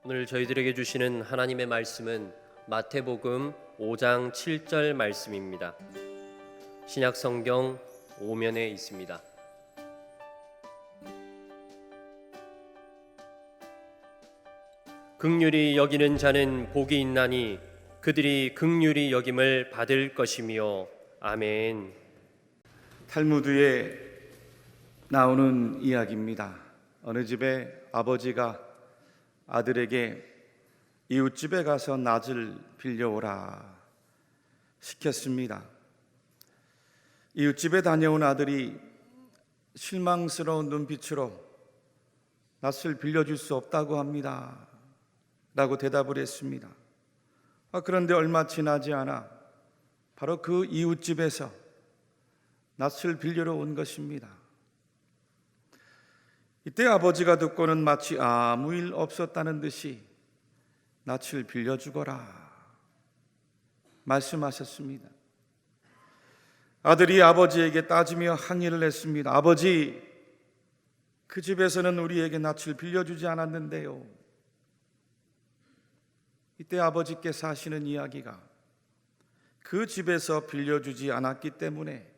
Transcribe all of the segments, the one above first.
오늘 저희들에게 주시는 하나님의 말씀은 마태복음 5장 7절 말씀입니다. 신약성경 5면에 있습니다. 긍휼히 여기는 자는 복이 있나니 그들이 긍휼히 여김을 받을 것이며. 아멘. 탈무드에 나오는 이야기입니다. 어느 집에 아버지가 아들에게 이웃집에 가서 낫을 빌려오라 시켰습니다. 이웃집에 다녀온 아들이 실망스러운 눈빛으로 낫을 빌려줄 수 없다고 합니다 라고 대답을 했습니다. 그런데 얼마 지나지 않아 바로 그 이웃집에서 낫을 빌려러 온 것입니다. 이때 아버지가 듣고는 마치 아무 일 없었다는 듯이 낫을 빌려주거라 말씀하셨습니다. 아들이 아버지에게 따지며 항의를 했습니다. 아버지, 그 집에서는 우리에게 낫을 빌려주지 않았는데요. 이때 아버지께서 하시는 이야기가 그 집에서 빌려주지 않았기 때문에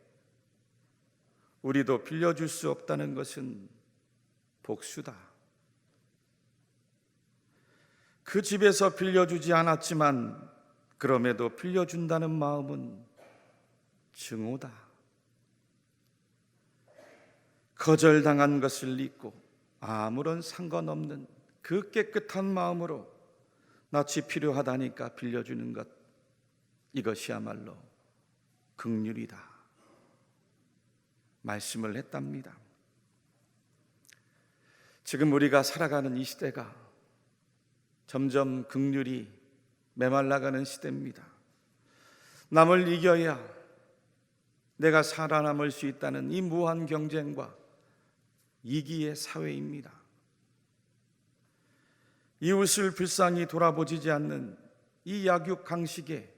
우리도 빌려줄 수 없다는 것은 복수다. 그 집에서 빌려주지 않았지만 그럼에도 빌려준다는 마음은 증오다. 거절당한 것을 잊고 아무런 상관없는 그 깨끗한 마음으로 낯이 필요하다니까 빌려주는 것, 이것이야말로 긍휼이다 말씀을 했답니다. 지금 우리가 살아가는 이 시대가 점점 긍휼이 메말라가는 시대입니다. 남을 이겨야 내가 살아남을 수 있다는 이 무한 경쟁과 이기의 사회입니다. 이웃을 불쌍히 돌아보지 않는 이 약육강식의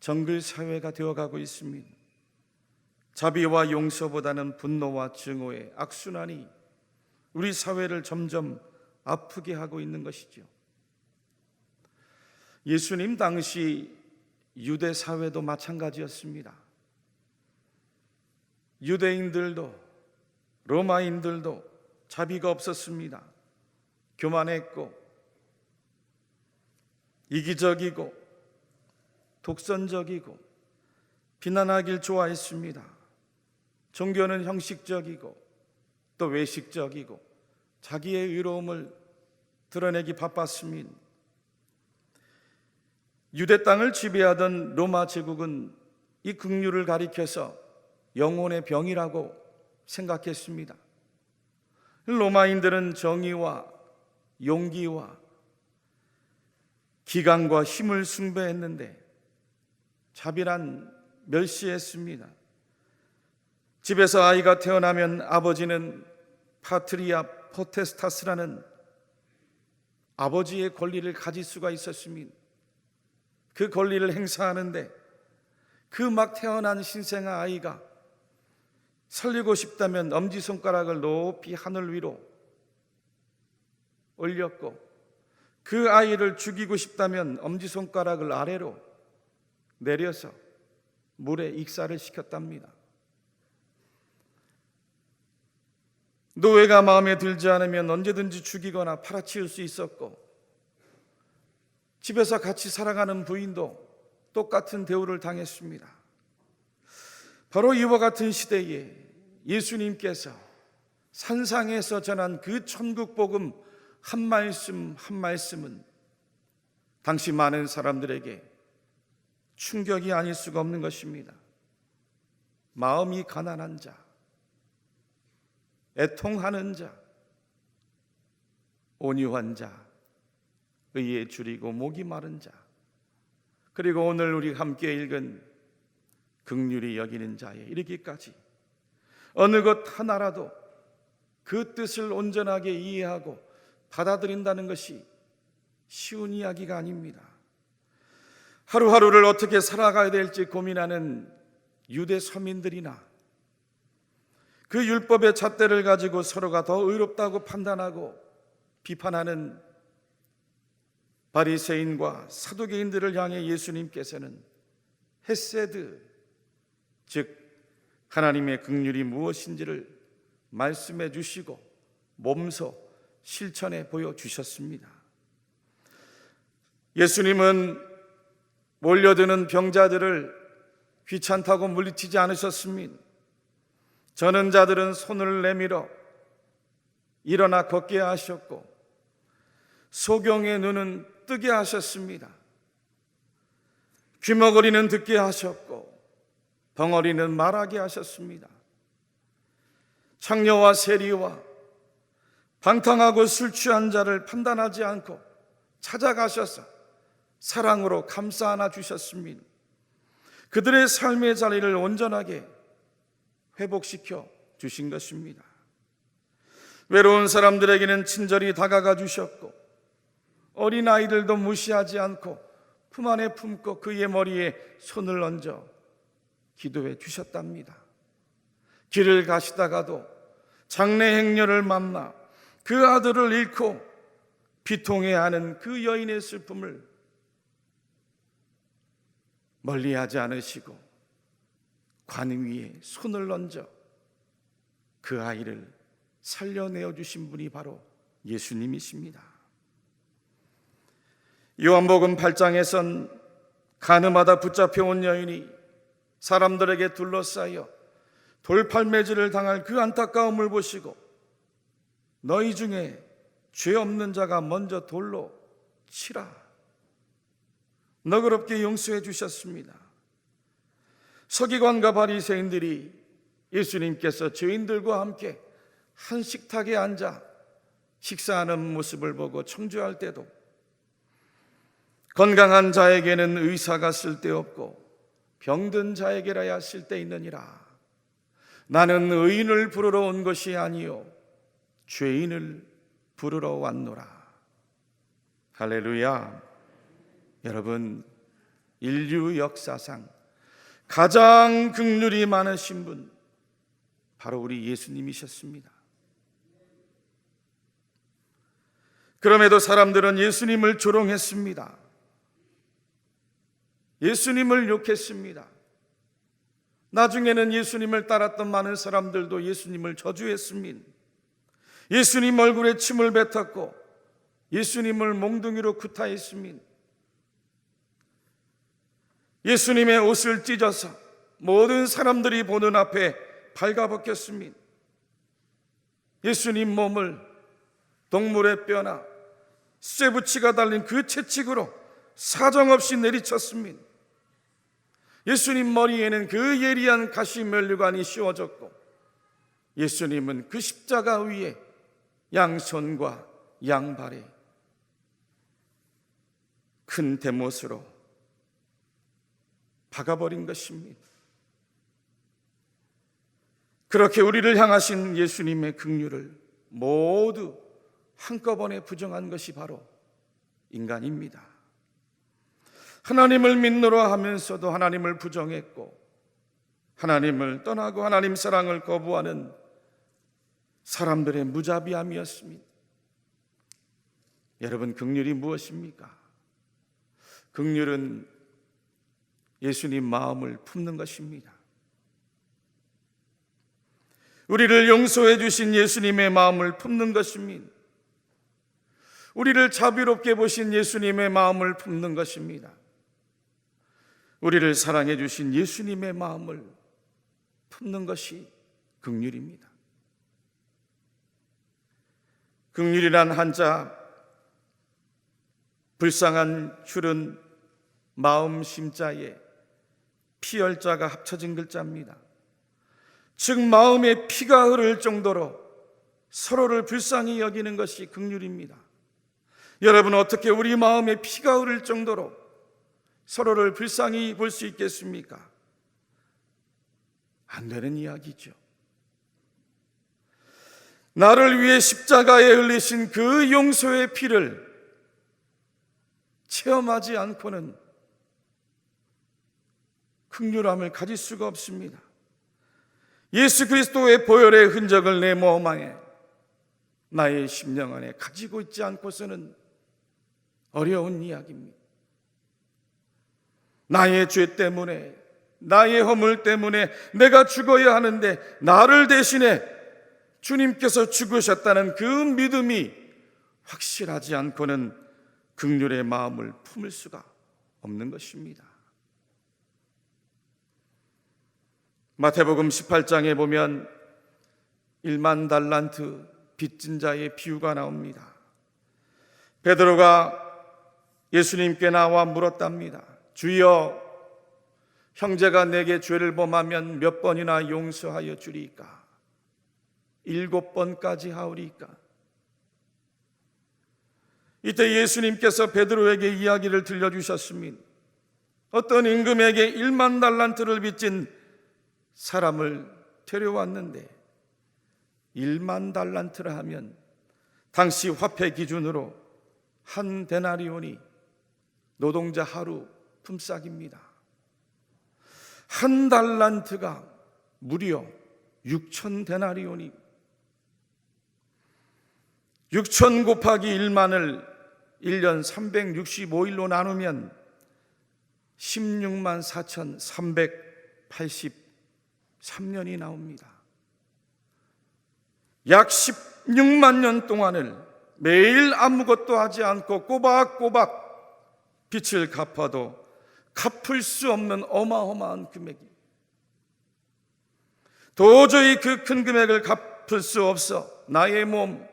정글 사회가 되어가고 있습니다. 자비와 용서보다는 분노와 증오의 악순환이 우리 사회를 점점 아프게 하고 있는 것이죠. 예수님 당시 유대 사회도 마찬가지였습니다. 유대인들도 로마인들도 자비가 없었습니다. 교만했고 이기적이고 독선적이고 비난하길 좋아했습니다. 종교는 형식적이고 또 외식적이고 자기의 의로움을 드러내기 바빴습니다. 유대 땅을 지배하던 로마 제국은 이 긍휼을 가리켜서 영혼의 병이라고 생각했습니다. 로마인들은 정의와 용기와 기강과 힘을 숭배했는데 자비란 멸시했습니다. 집에서 아이가 태어나면 아버지는 파트리아 포테스타스라는 아버지의 권리를 가질 수가 있었습니다. 그 권리를 행사하는데 그 막 태어난 신생아 아이가 살리고 싶다면 엄지손가락을 높이 하늘 위로 올렸고, 그 아이를 죽이고 싶다면 엄지손가락을 아래로 내려서 물에 익사를 시켰답니다. 노예가 마음에 들지 않으면 언제든지 죽이거나 팔아치울 수 있었고, 집에서 같이 살아가는 부인도 똑같은 대우를 당했습니다. 바로 이와 같은 시대에 예수님께서 산상에서 전한 그 천국 복음 한 말씀 한 말씀은 당시 많은 사람들에게 충격이 아닐 수가 없는 것입니다. 마음이 가난한 자, 애통하는 자, 온유한 자, 의에 줄이고 목이 마른 자, 그리고 오늘 우리 함께 읽은 긍휼히 여기는 자에 이르기까지 어느 것 하나라도 그 뜻을 온전하게 이해하고 받아들인다는 것이 쉬운 이야기가 아닙니다. 하루하루를 어떻게 살아가야 될지 고민하는 유대 서민들이나 그 율법의 잣대를 가지고 서로가 더 의롭다고 판단하고 비판하는 바리새인과 사두개인들을 향해 예수님께서는 헤세드, 즉 하나님의 긍휼이 무엇인지를 말씀해 주시고 몸소 실천해 보여주셨습니다. 예수님은 몰려드는 병자들을 귀찮다고 물리치지 않으셨습니다. 저는 자들은 손을 내밀어 일어나 걷게 하셨고 소경의 눈은 뜨게 하셨습니다. 귀머거리는 듣게 하셨고 덩어리는 말하게 하셨습니다. 창녀와 세리와 방탕하고 술 취한 자를 판단하지 않고 찾아가셔서 사랑으로 감싸 안아 주셨습니다. 그들의 삶의 자리를 온전하게 회복시켜 주신 것입니다. 외로운 사람들에게는 친절히 다가가 주셨고 어린아이들도 무시하지 않고 품 안에 품고 그의 머리에 손을 얹어 기도해 주셨답니다. 길을 가시다가도 장래 행녀를 만나 그 아들을 잃고 비통해하는 그 여인의 슬픔을 멀리하지 않으시고 관 위에 손을 얹어 그 아이를 살려내어 주신 분이 바로 예수님이십니다. 요한복음 8장에선 가늠하다 붙잡혀온 여인이 사람들에게 둘러싸여 돌팔매질을 당할 그 안타까움을 보시고 너희 중에 죄 없는 자가 먼저 돌로 치라 너그럽게 용서해 주셨습니다. 서기관과 바리새인들이 예수님께서 죄인들과 함께 한 식탁에 앉아 식사하는 모습을 보고 청조할 때도 건강한 자에게는 의사가 쓸데없고 병든 자에게라야 쓸데있느니라. 나는 의인을 부르러 온 것이 아니요 죄인을 부르러 왔노라. 할렐루야. 여러분, 인류 역사상 가장 긍휼이 많으신 분 바로 우리 예수님이셨습니다. 그럼에도 사람들은 예수님을 조롱했습니다. 예수님을 욕했습니다. 나중에는 예수님을 따랐던 많은 사람들도 예수님을 저주했습니다. 예수님 얼굴에 침을 뱉었고 예수님을 몽둥이로 구타했습니다. 예수님의 옷을 찢어서 모든 사람들이 보는 앞에 발가벗겼습니다. 예수님 몸을 동물의 뼈나 쇠붙이가 달린 그 채찍으로 사정없이 내리쳤습니다. 예수님 머리에는 그 예리한 가시면류관이 씌워졌고 예수님은 그 십자가 위에 양손과 양발에 큰 대못으로 박아버린 것입니다. 그렇게 우리를 향하신 예수님의 긍휼을 모두 한꺼번에 부정한 것이 바로 인간입니다. 하나님을 믿노라 하면서도 하나님을 부정했고 하나님을 떠나고 하나님 사랑을 거부하는 사람들의 무자비함이었습니다. 여러분, 긍휼이 무엇입니까? 긍휼은 예수님 마음을 품는 것입니다. 우리를 용서해 주신 예수님의 마음을 품는 것입니다. 우리를 자비롭게 보신 예수님의 마음을 품는 것입니다. 우리를 사랑해 주신 예수님의 마음을 품는 것이 긍휼입니다. 긍휼이란 한자 불쌍한 줄은 마음 심자에 피열자가 합쳐진 글자입니다. 즉 마음에 피가 흐를 정도로 서로를 불쌍히 여기는 것이 긍휼입니다. 여러분, 어떻게 우리 마음에 피가 흐를 정도로 서로를 불쌍히 볼 수 있겠습니까? 안 되는 이야기죠. 나를 위해 십자가에 흘리신 그 용서의 피를 체험하지 않고는 긍휼함을 가질 수가 없습니다. 예수 그리스도의 보혈의 흔적을 내 몸 안에 나의 심령 안에 가지고 있지 않고서는 어려운 이야기입니다. 나의 죄 때문에, 나의 허물 때문에 내가 죽어야 하는데 나를 대신해 주님께서 죽으셨다는 그 믿음이 확실하지 않고는 긍휼의 마음을 품을 수가 없는 것입니다. 마태복음 18장에 보면 1만 달란트 빚진 자의 비유가 나옵니다. 베드로가 예수님께 나와 물었답니다. 주여, 형제가 내게 죄를 범하면 몇 번이나 용서하여 주리이까? 7번까지 하오리이까? 이때 예수님께서 베드로에게 이야기를 들려주셨습니다. 어떤 임금에게 1만 달란트를 빚진 사람을 데려왔는데 1만 달란트라 하면 당시 화폐 기준으로 한 데나리온이 노동자 하루 품삯입니다. 한 달란트가 무려 6천 데나리온이 6천 곱하기 1만을 1년 365일로 나누면 16만 4,383년이 나옵니다. 약 16만 년 동안을 매일 아무것도 하지 않고 꼬박꼬박 빚을 갚아도 갚을 수 없는 어마어마한 금액이, 도저히 그 큰 금액을 갚을 수 없어 나의 몸,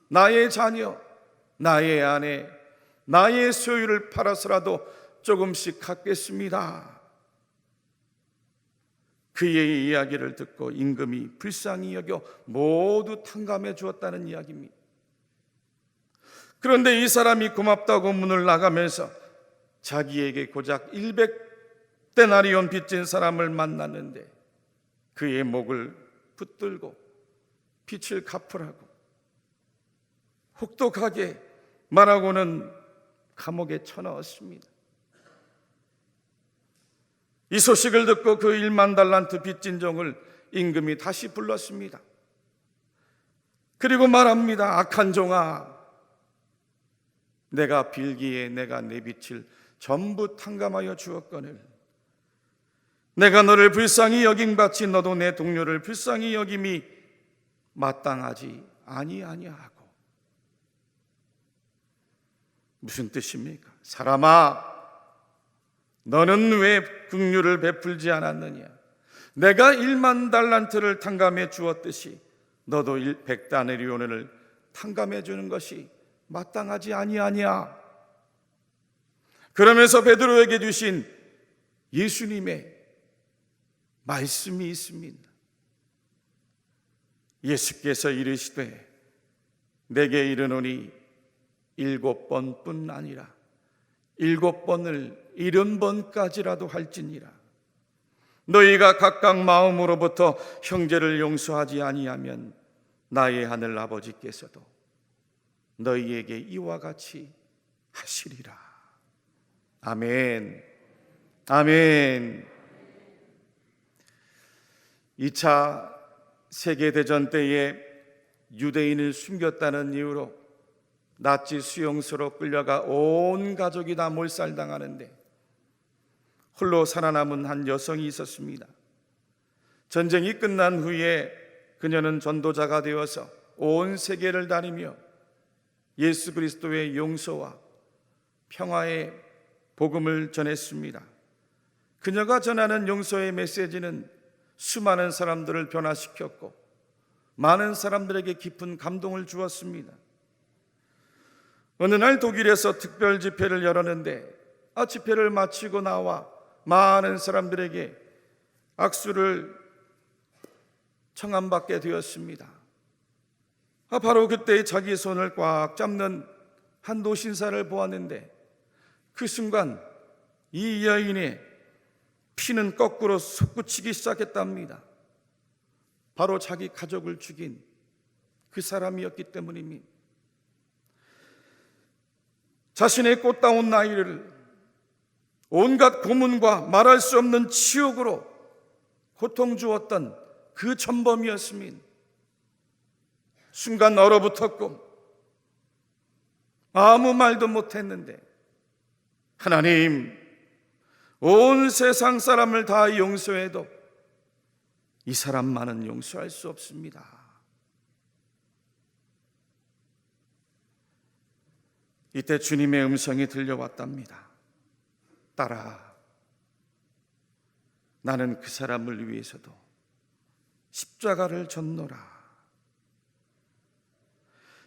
나의 자녀, 나의 아내, 나의 소유를 팔아서라도 조금씩 갚겠습니다. 그의 이야기를 듣고 임금이 불쌍히 여겨 모두 탕감해 주었다는 이야기입니다. 그런데 이 사람이 고맙다고 문을 나가면서 자기에게 고작 100데나리온 빚진 사람을 만났는데 그의 목을 붙들고 빚을 갚으라고 혹독하게 말하고는 감옥에 쳐넣었습니다. 이 소식을 듣고 그 1만 달란트 빚진 종을 임금이 다시 불렀습니다. 그리고 말합니다. 악한 종아, 내가 빌기에 내가 내 빚을 전부 탕감하여 주었거늘 내가 너를 불쌍히 여김같이 너도 내 동료를 불쌍히 여김이 마땅하지 아니하고. 무슨 뜻입니까? 사람아, 너는 왜 긍휼을 베풀지 않았느냐? 내가 1만 달란트를 탕감해 주었듯이 너도 100데나리온을 탕감해 주는 것이 마땅하지 아니하냐? 그러면서 베드로에게 주신 예수님의 말씀이 있습니다. 예수께서 이르시되 내게 이르노니 7번뿐 아니라 7번을 70번까지라도 할지니라. 너희가 각각 마음으로부터 형제를 용서하지 아니하면 나의 하늘 아버지께서도 너희에게 이와 같이 하시리라. 아멘. 아멘. 2차 세계대전 때에 유대인을 숨겼다는 이유로 나치 수용소로 끌려가 온 가족이 다 몰살당하는데 홀로 살아남은 한 여성이 있었습니다. 전쟁이 끝난 후에 그녀는 전도자가 되어서 온 세계를 다니며 예수 그리스도의 용서와 평화의 복음을 전했습니다. 그녀가 전하는 용서의 메시지는 수많은 사람들을 변화시켰고 많은 사람들에게 깊은 감동을 주었습니다. 어느 날 독일에서 특별 집회를 열었는데 집회를 마치고 나와 많은 사람들에게 악수를 청함받게 되었습니다. 바로 그때 자기 손을 꽉 잡는 한 노신사를 보았는데 그 순간 이 여인의 피는 거꾸로 솟구치기 시작했답니다. 바로 자기 가족을 죽인 그 사람이었기 때문입니다. 자신의 꽃다운 나이를 온갖 고문과 말할 수 없는 치욕으로 고통 주었던 그 전범이었습니다. 순간 얼어붙었고 아무 말도 못했는데 하나님, 온 세상 사람을 다 용서해도 이 사람만은 용서할 수 없습니다. 이때 주님의 음성이 들려왔답니다. 딸아, 나는 그 사람을 위해서도 십자가를 졌노라.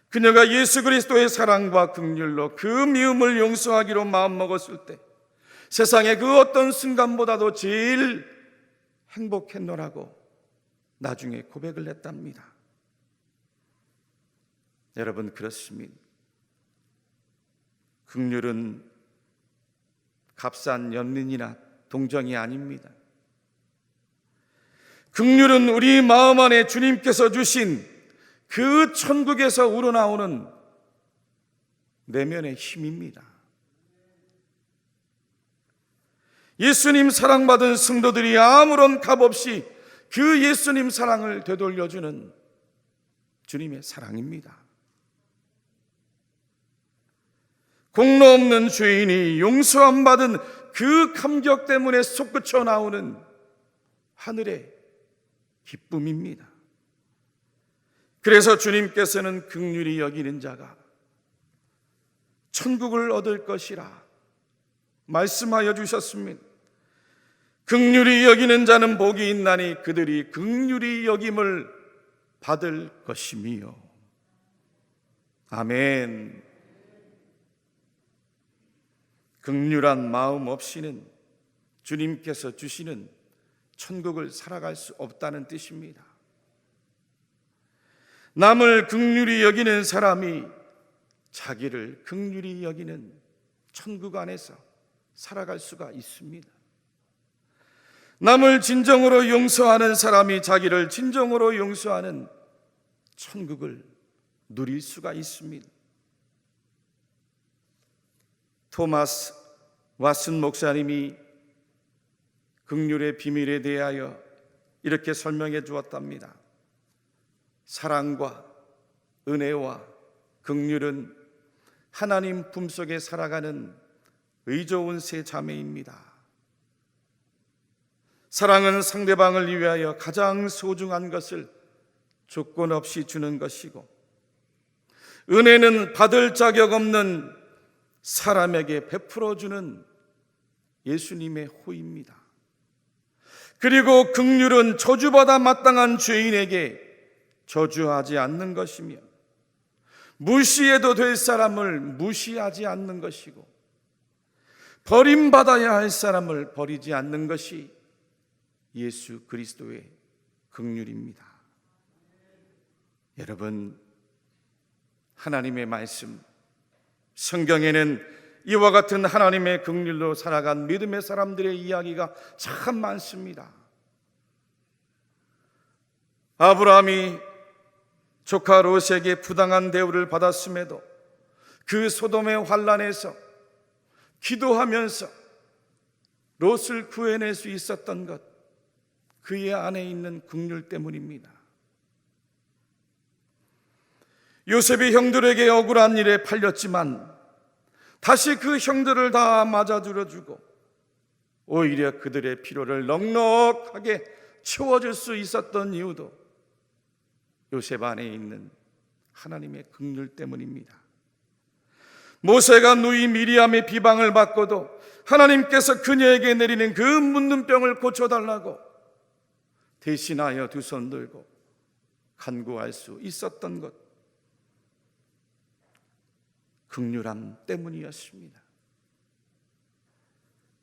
그녀가 예수 그리스도의 사랑과 긍휼로 그 미움을 용서하기로 마음먹었을 때 세상의 그 어떤 순간보다도 제일 행복했노라고 나중에 고백을 했답니다. 여러분, 그렇습니다. 긍휼은 값싼 연민이나 동정이 아닙니다. 긍휼은 우리 마음 안에 주님께서 주신 그 천국에서 우러나오는 내면의 힘입니다. 예수님 사랑받은 성도들이 아무런 값없이 그 예수님 사랑을 되돌려주는 주님의 사랑입니다. 공로 없는 죄인이 용서함 받은 그 감격 때문에 솟구쳐 나오는 하늘의 기쁨입니다. 그래서 주님께서는 긍휼히 여기는 자가 천국을 얻을 것이라 말씀하여 주셨습니다. 긍휼히 여기는 자는 복이 있나니 그들이 긍휼히 여김을 받을 것이미요. 아멘. 긍휼한 마음 없이는 주님께서 주시는 천국을 살아갈 수 없다는 뜻입니다. 남을 긍휼히 여기는 사람이 자기를 긍휼히 여기는 천국 안에서 살아갈 수가 있습니다. 남을 진정으로 용서하는 사람이 자기를 진정으로 용서하는 천국을 누릴 수가 있습니다. 토마스 왓슨 목사님이 긍휼의 비밀에 대하여 이렇게 설명해 주었답니다. 사랑과 은혜와 긍휼은 하나님 품속에 살아가는 의좋은 세 자매입니다. 사랑은 상대방을 위하여 가장 소중한 것을 조건 없이 주는 것이고, 은혜는 받을 자격 없는 사람에게 베풀어 주는 예수님의 호입니다. 그리고 긍휼은 저주받아 마땅한 죄인에게 저주하지 않는 것이며, 무시해도 될 사람을 무시하지 않는 것이고, 버림받아야 할 사람을 버리지 않는 것이 예수 그리스도의 긍휼입니다. 여러분, 하나님의 말씀, 성경에는 이와 같은 하나님의 긍휼로 살아간 믿음의 사람들의 이야기가 참 많습니다. 아브라함이 조카 롯에게 부당한 대우를 받았음에도 그 소돔의 환난에서 기도하면서 롯을 구해낼 수 있었던 것, 그의 안에 있는 긍휼 때문입니다. 요셉이 형들에게 억울한 일에 팔렸지만 다시 그 형들을 다 맞아들여주고 오히려 그들의 필요를 넉넉하게 채워줄 수 있었던 이유도 요셉 안에 있는 하나님의 긍휼 때문입니다. 모세가 누이 미리암의 비방을 받고도 하나님께서 그녀에게 내리는 그 묻는 병을 고쳐달라고 대신하여 두 손 들고 간구할 수 있었던 것, 긍휼함 때문이었습니다.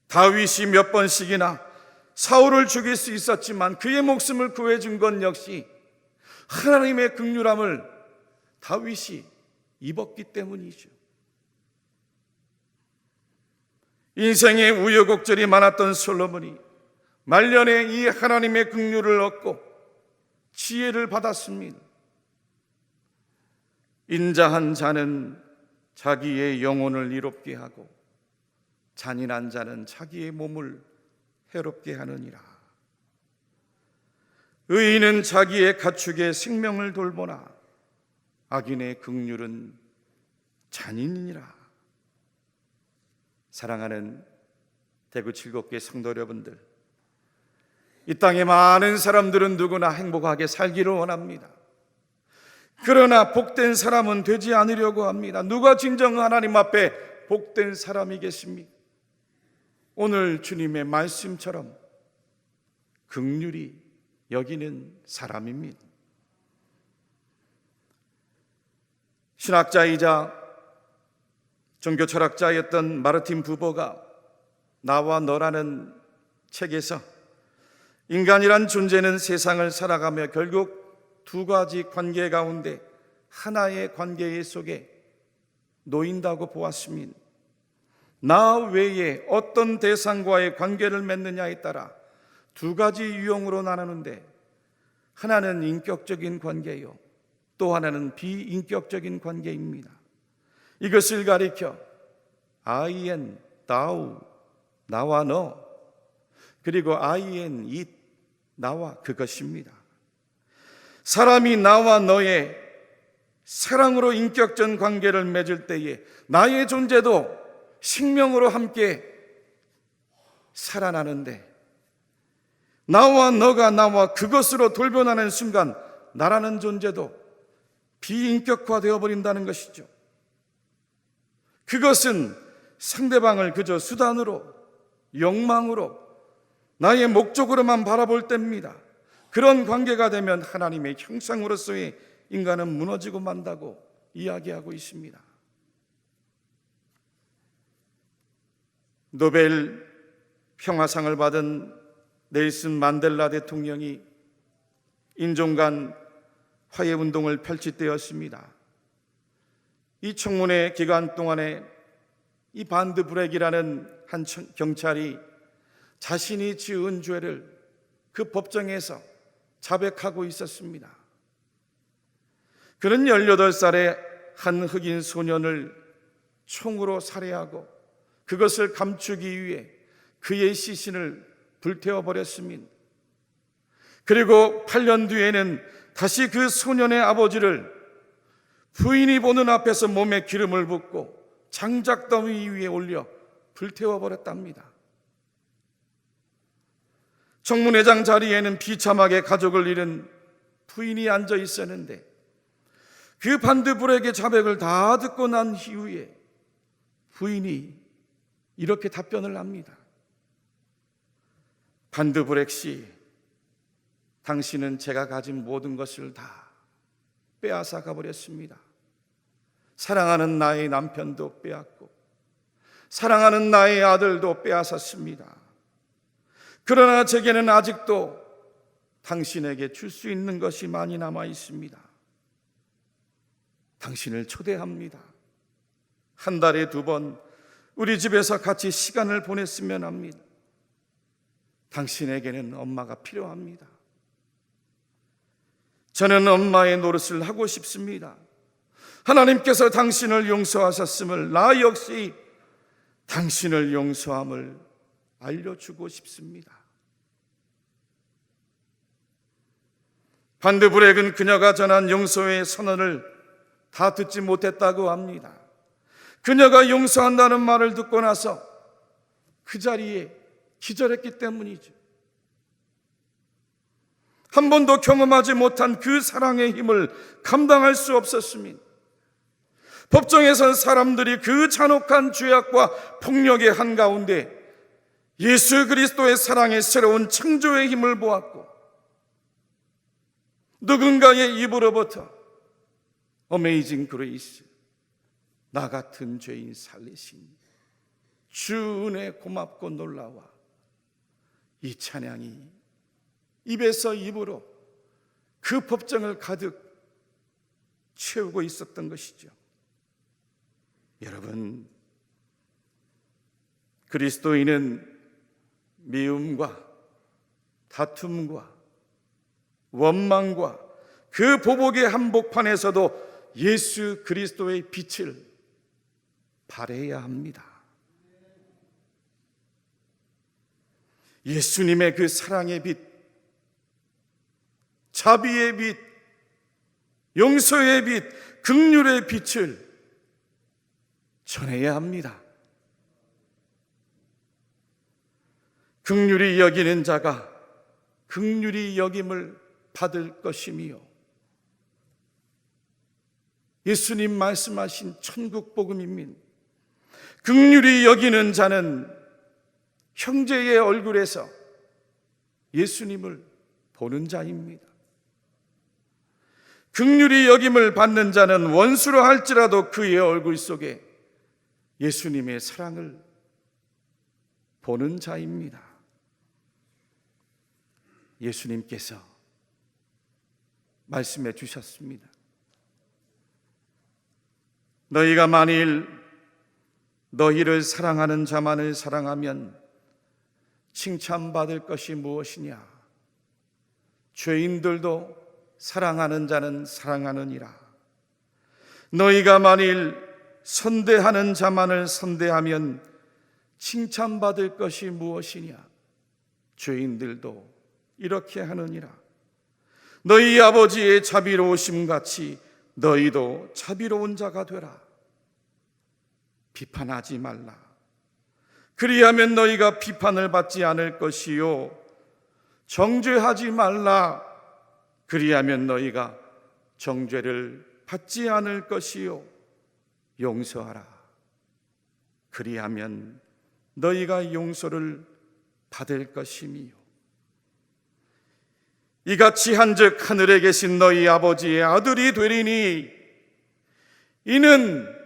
다윗이 몇 번씩이나 사울을 죽일 수 있었지만 그의 목숨을 구해준 건 역시 하나님의 긍휼함을 다윗이 입었기 때문이죠. 인생의 우여곡절이 많았던 솔로몬이 말년에 이 하나님의 긍휼을 얻고 지혜를 받았습니다. 인자한 자는 자기의 영혼을 이롭게 하고 잔인한 자는 자기의 몸을 해롭게 하느니라. 의인은 자기의 가축의 생명을 돌보나 악인의 긍휼은 잔인이니라. 사랑하는 대구 7곡교회 성도 여러분들, 이 땅의 많은 사람들은 누구나 행복하게 살기를 원합니다. 그러나 복된 사람은 되지 않으려고 합니다. 누가 진정 하나님 앞에 복된 사람이겠습니까? 오늘 주님의 말씀처럼 긍휼히 여기는 사람입니다. 신학자이자 종교 철학자였던 마르틴 부버가 나와 너라는 책에서 인간이란 존재는 세상을 살아가며 결국 두 가지 관계 가운데 하나의 관계 속에 놓인다고 보았습니다. 나 외에 어떤 대상과의 관계를 맺느냐에 따라 두 가지 유형으로 나누는데, 하나는 인격적인 관계요, 또 하나는 비인격적인 관계입니다. 이것을 가리켜 I and thou, 나와 너, 그리고 I and it, 나와 그것입니다. 사람이 나와 너의 사랑으로 인격적 관계를 맺을 때에 나의 존재도 생명으로 함께 살아나는데, 나와 너가 나와 그것으로 돌변하는 순간 나라는 존재도 비인격화되어 버린다는 것이죠. 그것은 상대방을 그저 수단으로, 욕망으로, 나의 목적으로만 바라볼 때입니다. 그런 관계가 되면 하나님의 형상으로서의 인간은 무너지고 만다고 이야기하고 있습니다. 노벨 평화상을 받은 넬슨 만델라 대통령이 인종 간 화해운동을 펼칠 때였습니다. 이 청문회 기간 동안에 이 반드 브렉이라는 한 경찰이 자신이 지은 죄를 그 법정에서 자백하고 있었습니다. 그는 18살의 한 흑인 소년을 총으로 살해하고 그것을 감추기 위해 그의 시신을 불태워버렸습니다. 그리고 8년 뒤에는 다시 그 소년의 아버지를 부인이 보는 앞에서 몸에 기름을 붓고 장작더미 위에 올려 불태워버렸답니다. 청문회장 자리에는 비참하게 가족을 잃은 부인이 앉아 있었는데, 그 반드브렉의 자백을 다 듣고 난 이후에 부인이 이렇게 답변을 합니다. 반드브렉 씨, 당신은 제가 가진 모든 것을 다 빼앗아 가버렸습니다. 사랑하는 나의 남편도 빼앗고 사랑하는 나의 아들도 빼앗았습니다. 그러나 제게는 아직도 당신에게 줄 수 있는 것이 많이 남아 있습니다. 당신을 초대합니다. 한 달에 2번 우리 집에서 같이 시간을 보냈으면 합니다. 당신에게는 엄마가 필요합니다. 저는 엄마의 노릇을 하고 싶습니다. 하나님께서 당신을 용서하셨음을, 나 역시 당신을 용서함을 알려주고 싶습니다. 반드브렉은 그녀가 전한 용서의 선언을 다 듣지 못했다고 합니다. 그녀가 용서한다는 말을 듣고 나서 그 자리에 기절했기 때문이죠. 한 번도 경험하지 못한 그 사랑의 힘을 감당할 수 없었습니다. 법정에선 사람들이 그 잔혹한 죄악과 폭력의 한가운데 예수 그리스도의 사랑의 새로운 창조의 힘을 보았고, 누군가의 입으로부터 어메이징 그레이스, 나 같은 죄인 살리신 주 은혜 고맙고 놀라와, 이 찬양이 입에서 입으로 그 법정을 가득 채우고 있었던 것이죠. 여러분, 그리스도인은 미움과 다툼과 원망과 그 보복의 한복판에서도 예수 그리스도의 빛을 발해야 합니다. 예수님의 그 사랑의 빛, 자비의 빛, 용서의 빛, 긍휼의 빛을 전해야 합니다. 긍휼히 여기는 자가 긍휼히 여김을 받을 것이며, 예수님 말씀하신 천국 복음입니다. 긍휼히 여기는 자는 형제의 얼굴에서 예수님을 보는 자입니다. 긍휼히 여김을 받는 자는 원수로 할지라도 그의 얼굴 속에 예수님의 사랑을 보는 자입니다. 예수님께서 말씀해 주셨습니다. 너희가 만일 너희를 사랑하는 자만을 사랑하면 칭찬받을 것이 무엇이냐? 죄인들도 사랑하는 자는 사랑하느니라. 너희가 만일 선대하는 자만을 선대하면 칭찬받을 것이 무엇이냐? 죄인들도 이렇게 하느니라. 너희 아버지의 자비로우심 같이 너희도 자비로운 자가 되라. 비판하지 말라. 그리하면 너희가 비판을 받지 않을 것이요, 정죄하지 말라. 그리하면 너희가 정죄를 받지 않을 것이요, 용서하라. 그리하면 너희가 용서를 받을 것이며, 이같이 한즉 하늘에 계신 너희 아버지의 아들이 되리니, 이는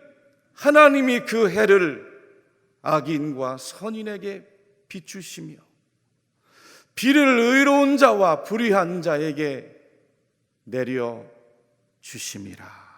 하나님이 그 해를 악인과 선인에게 비추시며 비를 의로운 자와 불의한 자에게 내려 주심이라.